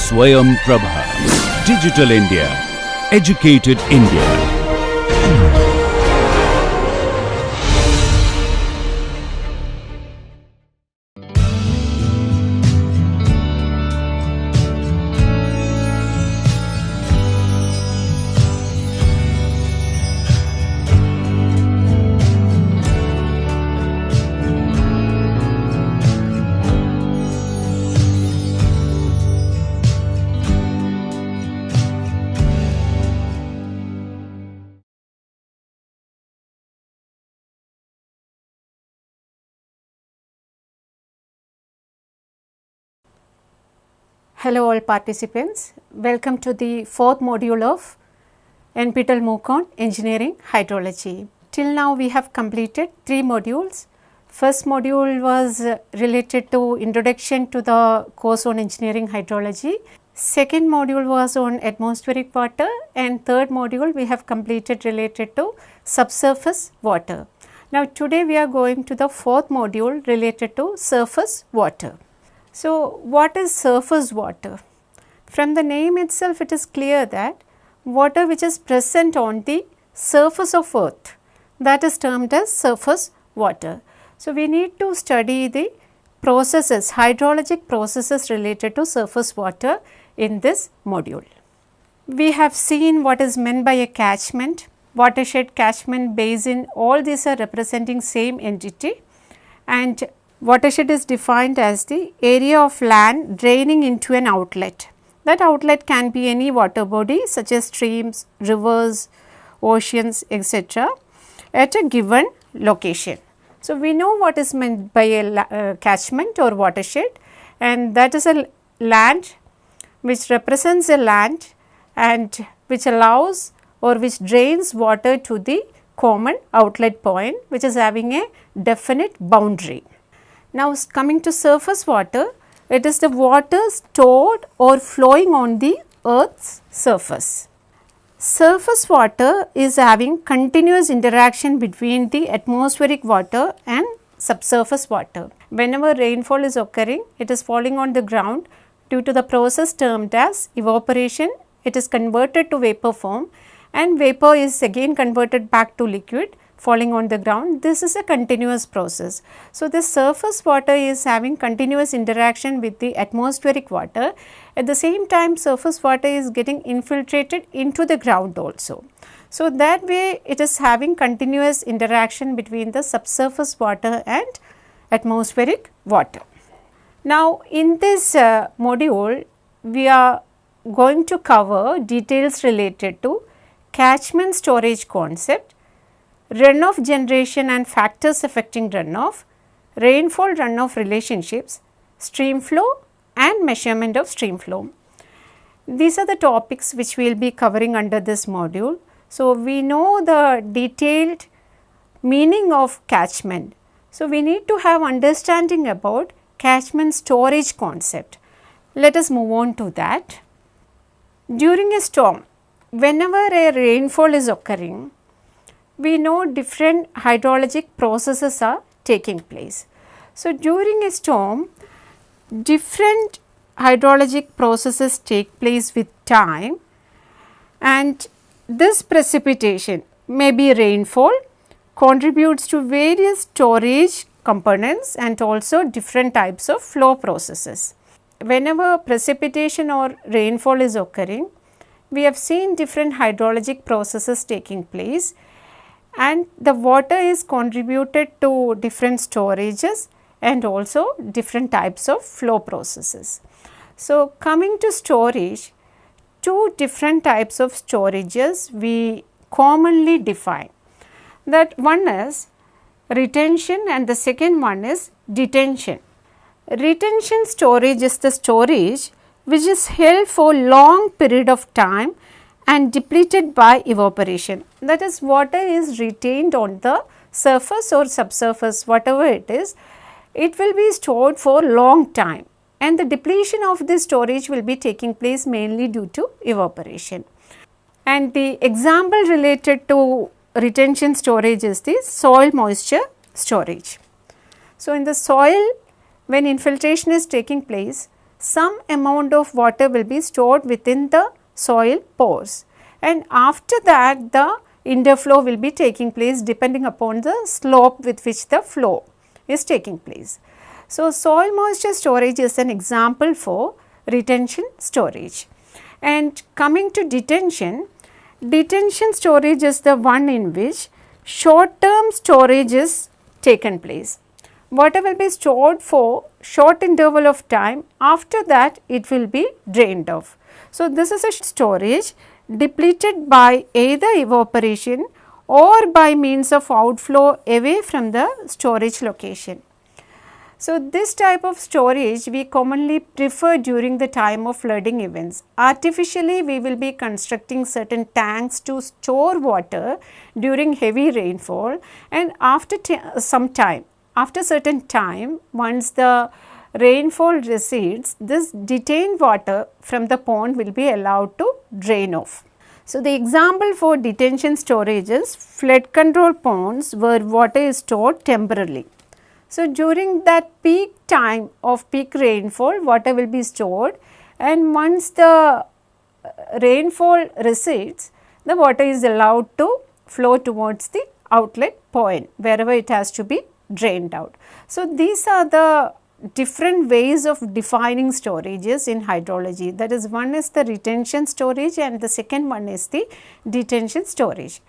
Swayam Prabha. Digital India. Educated India. Hello all participants, welcome to the fourth module of NPTEL MOOC on Engineering Hydrology. Till now we have completed 3 modules. First module was related to Introduction to the course on Engineering Hydrology. Second module was on atmospheric water, and third module we have completed related to subsurface water. Now today we are going to the fourth module related to surface water. So, what is surface water? From the name itself it is clear that water which is present on the surface of earth, that is termed as surface water. So, we need to study the processes, hydrologic processes related to surface water in this module. We have seen what is meant by a catchment, watershed, catchment, basin, all these are representing same entity, and watershed is defined as the area of land draining into an outlet. That outlet can be any water body such as streams, rivers, oceans, etc. at a given location. So, we know what is meant by a catchment or watershed, and that is a land which represents a land and which allows or which drains water to the common outlet point, which is having a definite boundary. Now, coming to surface water, it is the water stored or flowing on the earth's surface. Surface water is having continuous interaction between the atmospheric water and subsurface water. Whenever rainfall is occurring, it is falling on the ground due to the process termed as evaporation. It is converted to vapor form, and vapor is again converted back to liquid falling on the ground. This is a continuous process. So, the surface water is having continuous interaction with the atmospheric water. At the same time, surface water is getting infiltrated into the ground also. So, that way it is having continuous interaction between the subsurface water and atmospheric water. Now, in this module, we are going to cover details related to catchment storage concept, runoff generation and factors affecting runoff, rainfall runoff relationships, stream flow and measurement of stream flow. These are the topics which we will be covering under this module. So, we know the detailed meaning of catchment. So, we need to have understanding about catchment storage concept. Let us move on to that. During a storm, whenever a rainfall is occurring, we know different hydrologic processes are taking place. So, during a storm, different hydrologic processes take place with time, and this precipitation, may be rainfall, contributes to various storage components and also different types of flow processes. Whenever precipitation or rainfall is occurring, we have seen different hydrologic processes taking place, and the water is contributed to different storages and also different types of flow processes. So, coming to storage, 2 different types of storages we commonly define. That one is retention and the second one is detention. Retention storage is the storage which is held for long period of time and depleted by evaporation. That is, water is retained on the surface or subsurface, whatever it is, it will be stored for long time, and the depletion of this storage will be taking place mainly due to evaporation. And the example related to retention storage is the soil moisture storage. So, in the soil, when infiltration is taking place, some amount of water will be stored within the soil pores, and after that the interflow will be taking place depending upon the slope with which the flow is taking place. So, soil moisture storage is an example for retention storage. And coming to detention, detention storage is the one in which short term storage is taken place. Water will be stored for short interval of time, after that it will be drained off. So, this is a storage depleted by either evaporation or by means of outflow away from the storage location. So, this type of storage we commonly prefer during the time of flooding events. Artificially, we will be constructing certain tanks to store water during heavy rainfall, and after some time, after certain time, once the rainfall recedes, this detained water from the pond will be allowed to drain off. So, the example for detention storage is flood control ponds where water is stored temporarily. So, during that peak time of peak rainfall, water will be stored, and once the rainfall recedes, the water is allowed to flow towards the outlet point wherever it has to be drained out. So, these are the different ways of defining storages in hydrology. That is, one is the retention storage and the second one is the detention storage.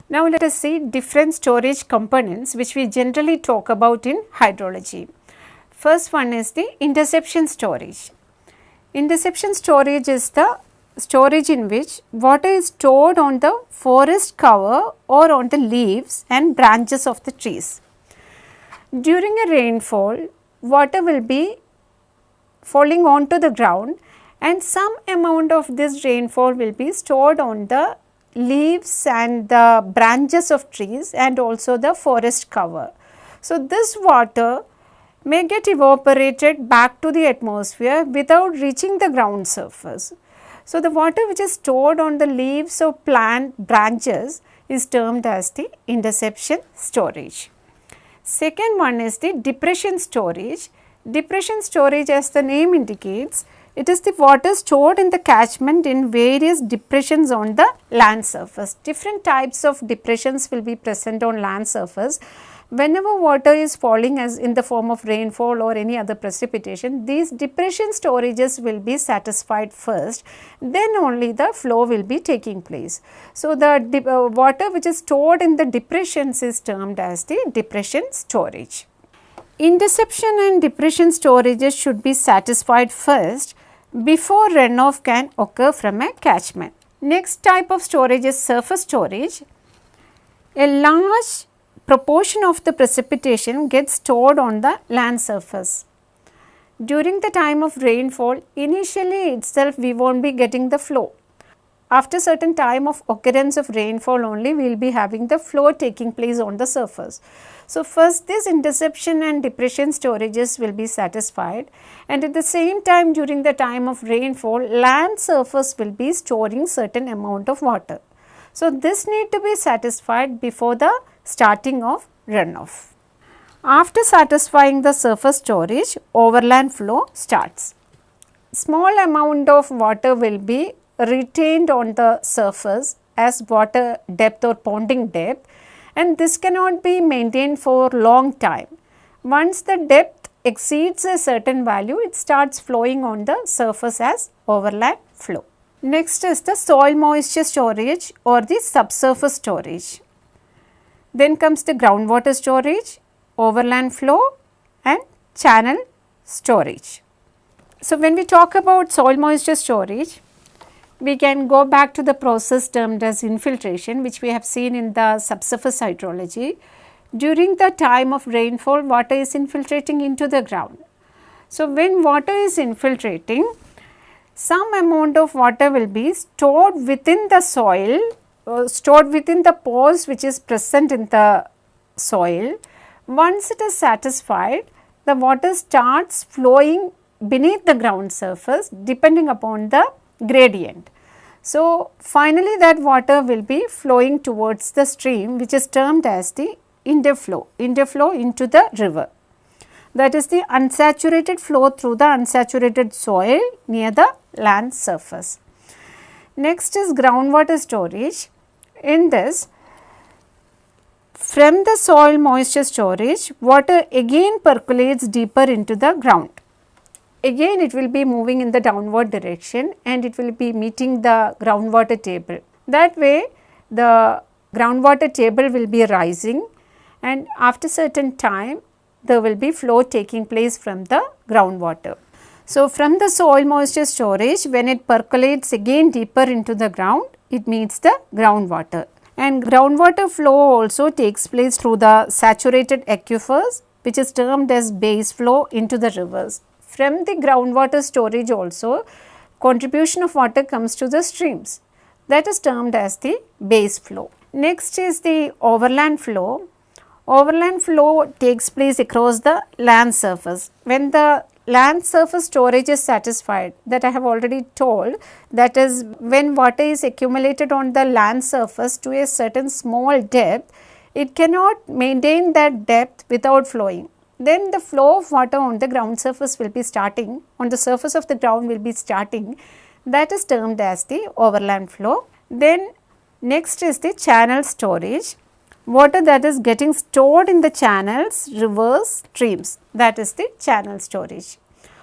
Now, let us see different storage components which we generally talk about in hydrology. First one is the interception storage. Interception storage is the storage in which water is stored on the forest cover or on the leaves and branches of the trees. During a rainfall, water will be falling onto the ground, and some amount of this rainfall will be stored on the leaves and the branches of trees and also the forest cover. So, this water may get evaporated back to the atmosphere without reaching the ground surface. So, the water which is stored on the leaves of plant branches is termed as the interception storage. Second one is the depression storage. Depression storage, as the name indicates, it is the water stored in the catchment in various depressions on the land surface. Different types of depressions will be present on land surface. Whenever water is falling as in the form of rainfall or any other precipitation, these depression storages will be satisfied first, then only the flow will be taking place. So, the water which is stored in the depressions is termed as the depression storage. Interception and depression storages should be satisfied first before runoff can occur from a catchment. Next type of storage is surface storage. A large proportion of the precipitation gets stored on the land surface. During the time of rainfall, initially itself we won't be getting the flow. After certain time of occurrence of rainfall only, we will be having the flow taking place on the surface. So, first this interception and depression storages will be satisfied, and at the same time during the time of rainfall, land surface will be storing certain amount of water. So, this need to be satisfied before the starting of runoff. After satisfying the surface storage, overland flow starts. Small amount of water will be retained on the surface as water depth or ponding depth, and this cannot be maintained for long time. Once the depth exceeds a certain value, it starts flowing on the surface as overland flow. Next is the soil moisture storage or the subsurface storage. Then comes the groundwater storage, overland flow and channel storage. So, when we talk about soil moisture storage, we can go back to the process termed as infiltration, which we have seen in the subsurface hydrology. During the time of rainfall, water is infiltrating into the ground. So, when water is infiltrating, some amount of water will be stored within the soil, stored within the pores which is present in the soil. Once it is satisfied, the water starts flowing beneath the ground surface depending upon the gradient. So, finally that water will be flowing towards the stream, which is termed as the interflow into the river. that is the unsaturated flow through the unsaturated soil near the land surface. Next is groundwater storage. In this, from the soil moisture storage, water again percolates deeper into the ground. Again it will be moving in the downward direction and it will be meeting the groundwater table. That way the groundwater table will be rising, and after certain time there will be flow taking place from the groundwater. So, from the soil moisture storage, when it percolates again deeper into the ground, it meets the groundwater. And groundwater flow also takes place through the saturated aquifers, which is termed as base flow, into the rivers. From the groundwater storage also, contribution of water comes to the streams, that is termed as the base flow. Next is the overland flow. Overland flow takes place across the land surface. When the land surface storage is satisfied, that I have already told, that is when water is accumulated on the land surface to a certain small depth, it cannot maintain that depth without flowing. Then the flow of water on the ground surface will be starting, on the surface of the ground will be starting, that is termed as the overland flow. Then next is the channel storage. Water that is getting stored in the channels, rivers, streams, that is the channel storage.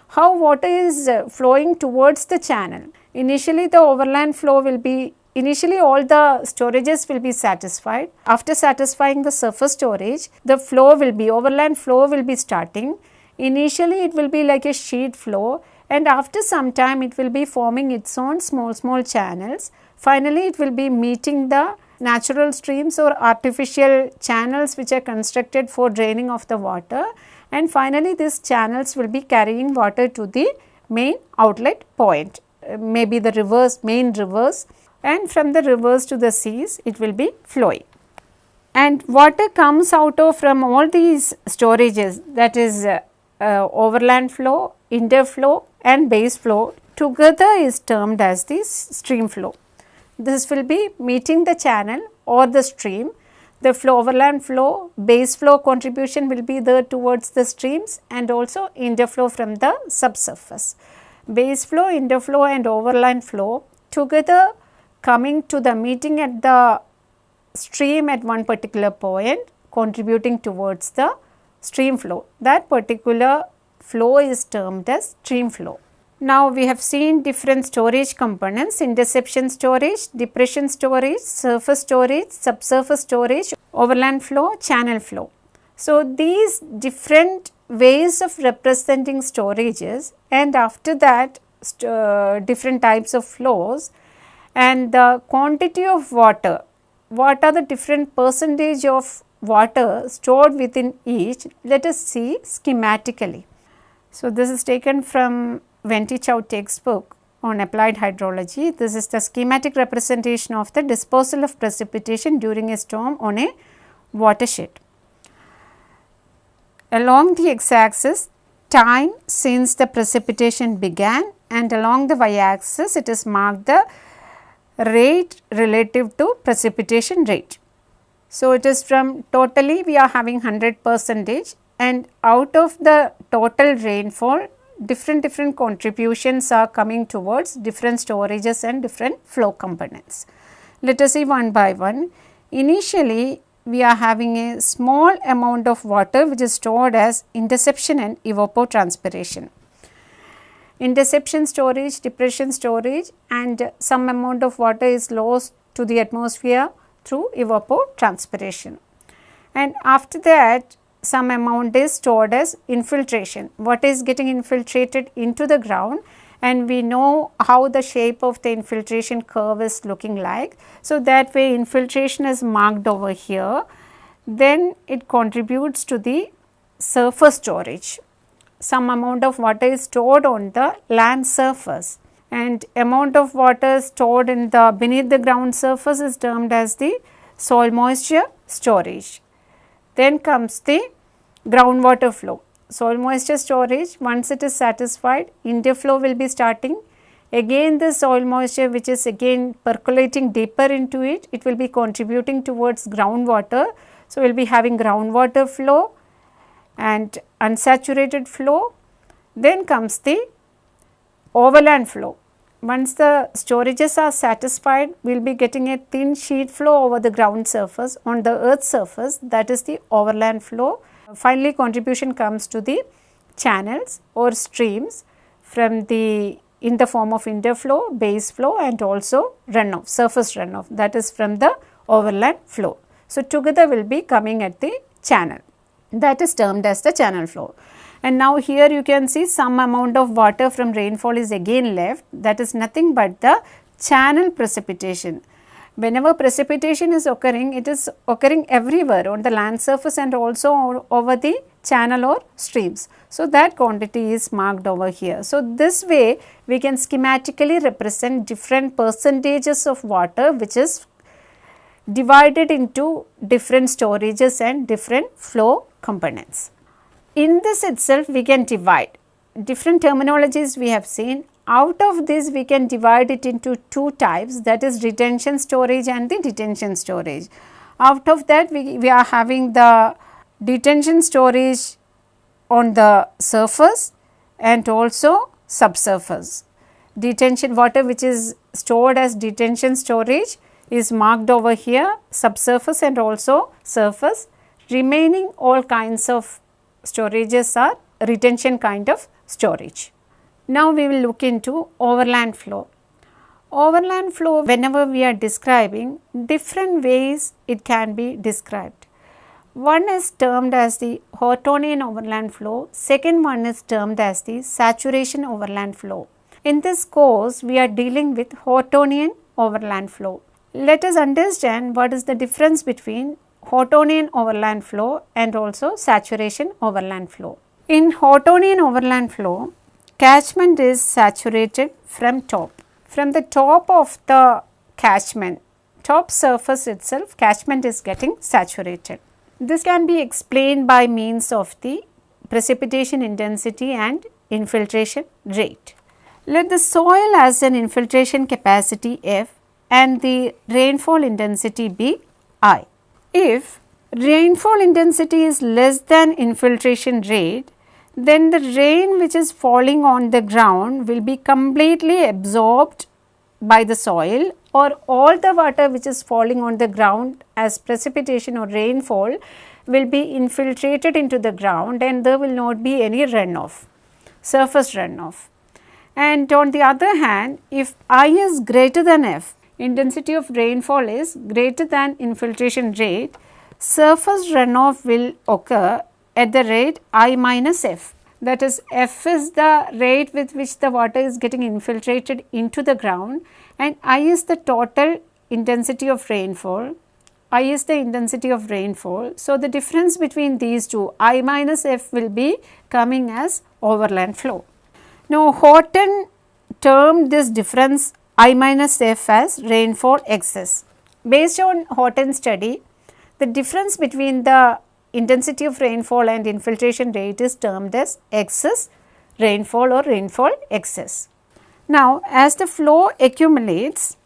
How water is flowing towards the channel? Initially the overland flow will be, initially all the storages will be satisfied. After satisfying the surface storage, the flow will be, overland flow will be starting. Initially it will be like a sheet flow, and after some time it will be forming its own small channels. Finally it will be meeting the natural streams or artificial channels which are constructed for draining of the water, and finally these channels will be carrying water to the main outlet point, maybe the rivers, main rivers, and from the rivers to the seas it will be flowing. And water comes out of from all these storages, that is overland flow, interflow and base flow together is termed as the stream flow. This will be meeting the channel or the stream. The flow, overland flow, base flow contribution will be there towards the streams, and also interflow from the subsurface. Base flow, interflow and overland flow together coming to the meeting at the stream at one particular point, contributing towards the stream flow. That particular flow is termed as stream flow. Now, we have seen different storage components: interception storage, depression storage, surface storage, subsurface storage, overland flow, channel flow. So, these different ways of representing storages, and after that different types of flows and the quantity of water, what are the different percentage of water stored within each, let us see schematically. So, this is taken from Venti Chow textbook on applied hydrology. This is the schematic representation of the dispersal of precipitation during a storm on a watershed. Along the x-axis, time since the precipitation began, and along the y-axis it is marked the rate relative to precipitation rate. So, it is from totally we are having 100%, and out of the total rainfall different contributions are coming towards different storages and different flow components. Let us see one by one. Initially we are having a small amount of water which is stored as interception and evapotranspiration. Interception storage, depression storage, and some amount of water is lost to the atmosphere through evapotranspiration. And after that some amount is stored as infiltration. What is getting infiltrated into the ground, and we know how the shape of the infiltration curve is looking like. So, that way infiltration is marked over here. Then it contributes to the surface storage. Some amount of water is stored on the land surface, and amount of water stored in the beneath the ground surface is termed as the soil moisture storage. Then comes the groundwater flow. Soil moisture storage, once it is satisfied, interflow will be starting. Again the soil moisture which is again percolating deeper into it, it will be contributing towards groundwater. So, we will be having groundwater flow, and unsaturated flow. Then comes the overland flow. Once the storages are satisfied, we will be getting a thin sheet flow over the ground surface on the earth's surface, that is the overland flow. Finally, contribution comes to the channels or streams from the in the form of interflow, base flow and also runoff, surface runoff, that is from the overland flow. So, together will be coming at the channel, that is termed as the channel flow. And now here you can see some amount of water from rainfall is again left, that is nothing but the channel precipitation. Whenever precipitation is occurring, it is occurring everywhere on the land surface and also over the channel or streams. So, that quantity is marked over here. So, this way we can schematically represent different percentages of water which is divided into different storages and different flow components. In this itself we can divide different terminologies we have seen. Out of this we can divide it into two types, that is retention storage and the detention storage. Out of that we are having the detention storage on the surface and also subsurface. Detention water which is stored as detention storage is marked over here, subsurface and also surface. Remaining all kinds of storages are retention kind of storage. Now we will look into overland flow. Overland flow, whenever we are describing, different ways it can be described. One is termed as the Hortonian overland flow, second one is termed as the saturation overland flow. In this course, we are dealing with Hortonian overland flow. Let us understand what is the difference between Hortonian overland flow and also saturation overland flow. In Hortonian overland flow, catchment is saturated from top. From the top of the catchment, top surface itself, catchment is getting saturated. This can be explained by means of the precipitation intensity and infiltration rate. Let the soil has an infiltration capacity F and the rainfall intensity be I. If rainfall intensity is less than infiltration rate, then the rain which is falling on the ground will be completely absorbed by the soil, or all the water which is falling on the ground as precipitation or rainfall will be infiltrated into the ground and there will not be any runoff, surface runoff. And on the other hand, if I is greater than F, intensity of rainfall is greater than infiltration rate, surface runoff will occur at the rate I minus F. That is, F is the rate with which the water is getting infiltrated into the ground and I is the total intensity of rainfall. I is the intensity of rainfall. So, the difference between these two, I minus F, will be coming as overland flow. Now, Horton termed this difference I minus F as rainfall excess. Based on Horton's study, the difference between the intensity of rainfall and infiltration rate is termed as excess rainfall or rainfall excess. Now, as the flow accumulates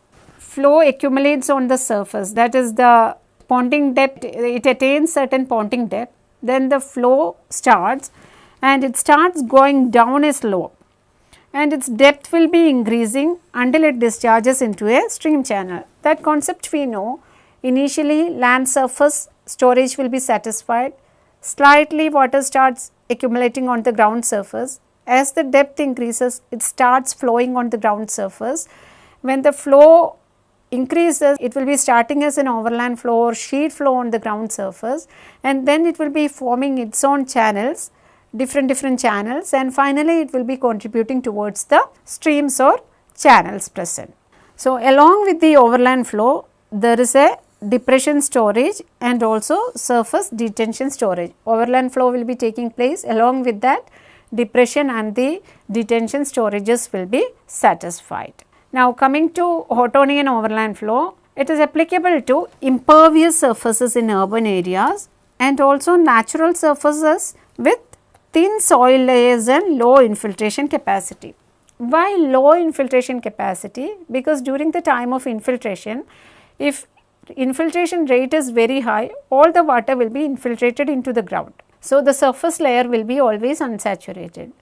on the surface, that is the ponding depth, it attains certain ponding depth, then the flow starts and it starts going down a slope and its depth will be increasing until it discharges into a stream channel. That concept we know. Initially land surface storage will be satisfied, slightly water starts accumulating on the ground surface. As the depth increases, it starts flowing on the ground surface. When the flow increases, it will be starting as an overland flow or sheet flow on the ground surface and then it will be forming its own channels, different channels, and finally it will be contributing towards the streams or channels present. So, along with the overland flow, there is a depression storage and also surface detention storage. Overland flow will be taking place, along with that depression and the detention storages will be satisfied. Now, coming to Hortonian overland flow, it is applicable to impervious surfaces in urban areas and also natural surfaces with thin soil layers and low infiltration capacity. Why low infiltration capacity? Because during the time of infiltration, if infiltration rate is very high, all the water will be infiltrated into the ground. So, the surface layer will be always unsaturated,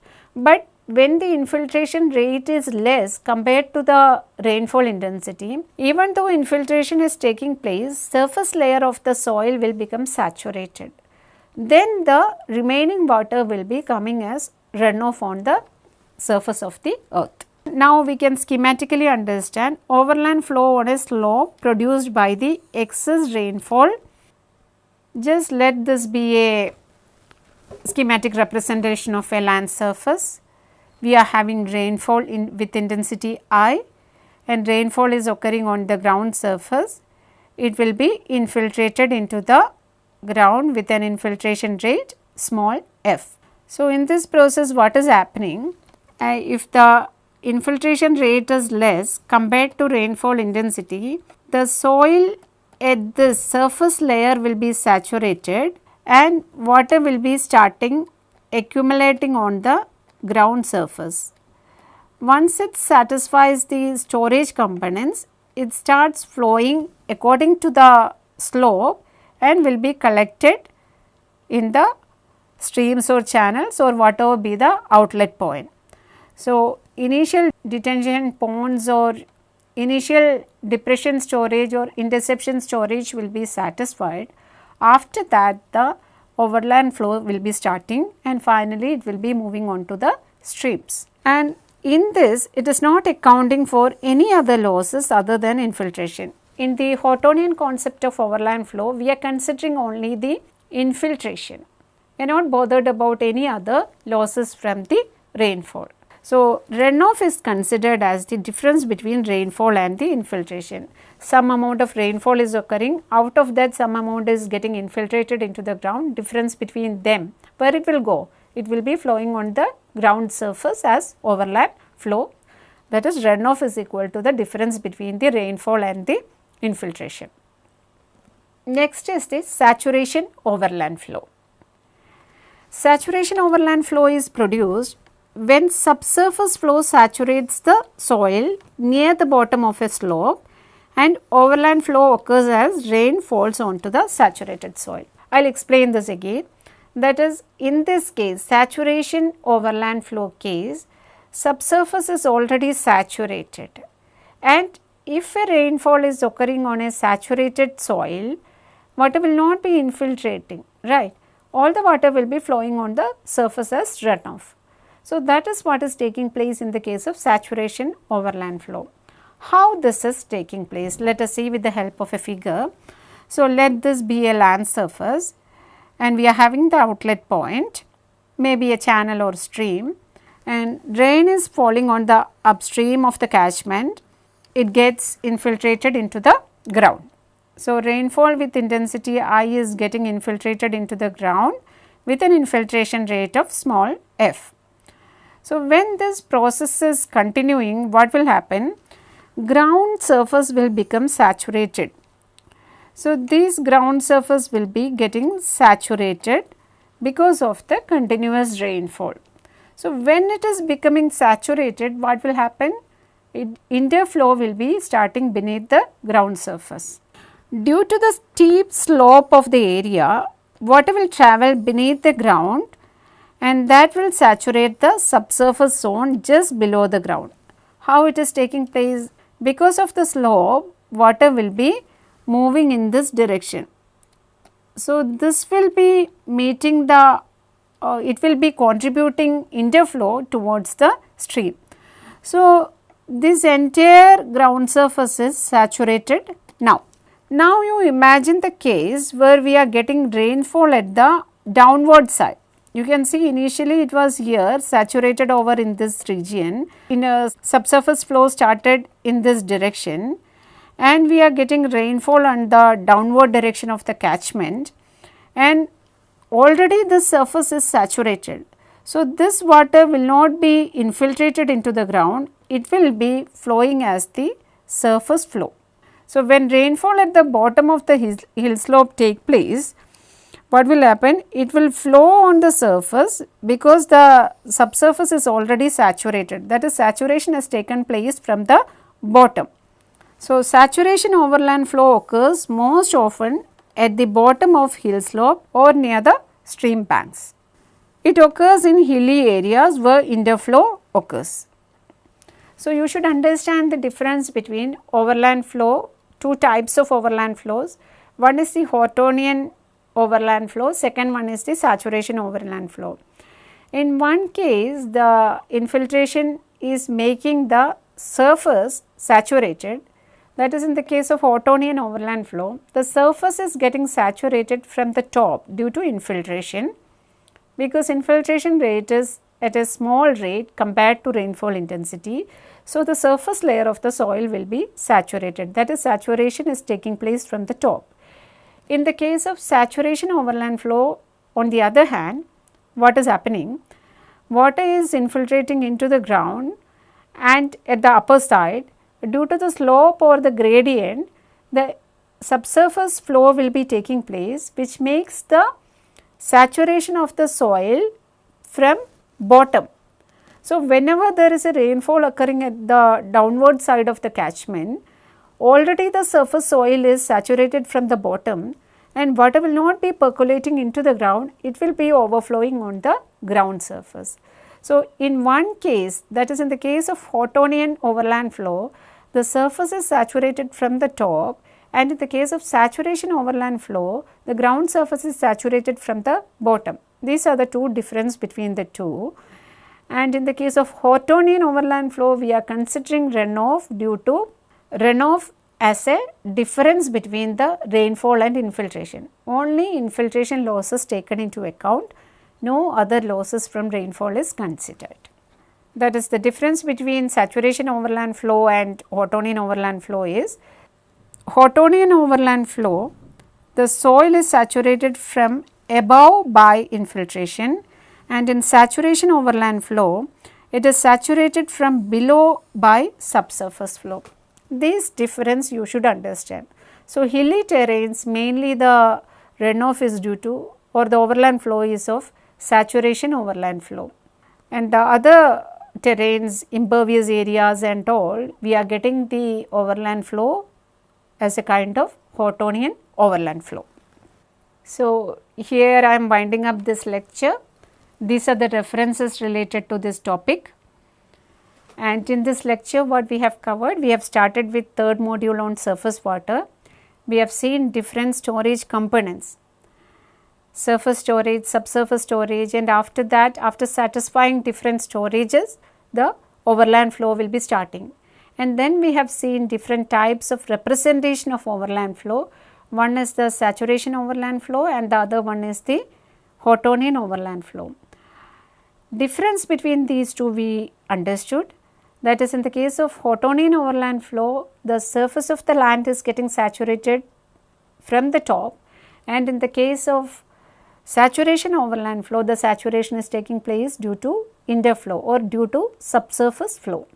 but when the infiltration rate is less compared to the rainfall intensity, even though infiltration is taking place, surface layer of the soil will become saturated. Then the remaining water will be coming as runoff on the surface of the earth. Now we can schematically understand overland flow on a slope produced by the excess rainfall. Just let this be a schematic representation of a land surface. We are having rainfall with intensity I, and rainfall is occurring on the ground surface. It will be infiltrated into the ground with an infiltration rate small f. So, in this process what is happening, if the infiltration rate is less compared to rainfall intensity, the soil at the surface layer will be saturated and water will be starting accumulating on the ground surface. Once it satisfies the storage components, it starts flowing according to the slope and will be collected in the streams or channels or whatever be the outlet point. So, initial detention ponds or initial depression storage or interception storage will be satisfied. After that, the overland flow will be starting and finally it will be moving on to the streams. And in this, it is not accounting for any other losses other than infiltration. In the Hortonian concept of overland flow, we are considering only the infiltration. We are not bothered about any other losses from the rainfall. So, runoff is considered as the difference between rainfall and the infiltration. Some amount of rainfall is occurring, out of that some amount is getting infiltrated into the ground, difference between them, where it will go? It will be flowing on the ground surface as overland flow, that is runoff is equal to the difference between the rainfall and the infiltration. Next is the saturation overland flow. Saturation overland flow is produced when subsurface flow saturates the soil near the bottom of a slope and overland flow occurs as rain falls onto the saturated soil. I will explain this again. That is, in this case, saturation overland flow case, subsurface is already saturated, and if a rainfall is occurring on a saturated soil, water will not be infiltrating, right? All the water will be flowing on the surface as runoff. So, that is what is taking place in the case of saturation overland flow. How this is taking place? Let us see with the help of a figure. So, let this be a land surface and we are having the outlet point, maybe a channel or stream, and rain is falling on the upstream of the catchment. It gets infiltrated into the ground. So, rainfall with intensity I is getting infiltrated into the ground with an infiltration rate of small f. So, when this process is continuing, what will happen? Ground surface will become saturated. So, this ground surface will be getting saturated because of the continuous rainfall. So, when it is becoming saturated, what will happen? Interflow will be starting beneath the ground surface. Due to the steep slope of the area, water will travel beneath the ground and that will saturate the subsurface zone just below the ground. How it is taking place? Because of the slope, water will be moving in this direction. So, this will be meeting the, it will be contributing interflow towards the stream. So, this entire ground surface is saturated now. Now, you imagine the case where we are getting rainfall at the downward side. You can see initially it was here saturated over in this region, in a subsurface flow started in this direction and we are getting rainfall on the downward direction of the catchment and already the surface is saturated. So, this water will not be infiltrated into the ground, it will be flowing as the surface flow. So, when rainfall at the bottom of the hill slope take place, what will happen? It will flow on the surface because the subsurface is already saturated, that is saturation has taken place from the bottom. So, saturation overland flow occurs most often at the bottom of hill slope or near the stream banks. It occurs in hilly areas where interflow occurs. So, you should understand the difference between overland flow, two types of overland flows. One is the Hortonian overland flow, second one is the saturation overland flow. In one case, the infiltration is making the surface saturated, that is in the case of Hortonian overland flow, the surface is getting saturated from the top due to infiltration, because infiltration rate is at a small rate compared to rainfall intensity. So, the surface layer of the soil will be saturated, that is saturation is taking place from the top. In the case of saturation overland flow, on the other hand, what is happening? Water is infiltrating into the ground, and at the upper side, due to the slope or the gradient, the subsurface flow will be taking place, which makes the saturation of the soil from bottom. So, whenever there is a rainfall occurring at the downward side of the catchment, already the surface soil is saturated from the bottom, and water will not be percolating into the ground, it will be overflowing on the ground surface. So, in one case, that is in the case of Hortonian overland flow, the surface is saturated from the top, and in the case of saturation overland flow, the ground surface is saturated from the bottom. These are the two differences between the two. And in the case of Hortonian overland flow, we are considering runoff due to runoff as a difference between the rainfall and infiltration. Only infiltration losses taken into account, no other losses from rainfall is considered. That is, the difference between saturation overland flow and Hortonian overland flow is, Hortonian overland flow, the soil is saturated from above by infiltration, and in saturation overland flow, it is saturated from below by subsurface flow. This difference you should understand. So, hilly terrains, mainly the runoff is due to, or the overland flow is of saturation overland flow, and the other terrains, impervious areas and all, we are getting the overland flow as a kind of Hortonian overland flow. So, here I am winding up this lecture. These are the references related to this topic, and in this lecture what we have covered, we have started with third module on surface water. We have seen different storage components, surface storage, subsurface storage, and after that, after satisfying different storages, the overland flow will be starting. And then we have seen different types of representation of overland flow. One is the saturation overland flow and the other one is the Hortonian overland flow. Difference between these two we understood, that is, in the case of Hortonian overland flow, the surface of the land is getting saturated from the top, and in the case of saturation overland flow, the saturation is taking place due to interflow or due to subsurface flow.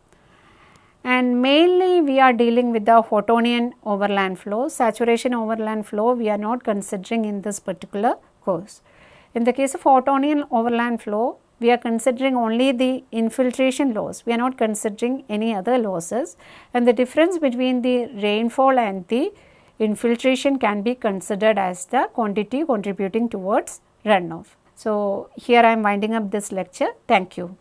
And mainly we are dealing with the Hortonian overland flow. Saturation overland flow we are not considering in this particular course. In the case of Hortonian overland flow, we are considering only the infiltration loss, we are not considering any other losses, and the difference between the rainfall and the infiltration can be considered as the quantity contributing towards runoff. So, here I am winding up this lecture. Thank you.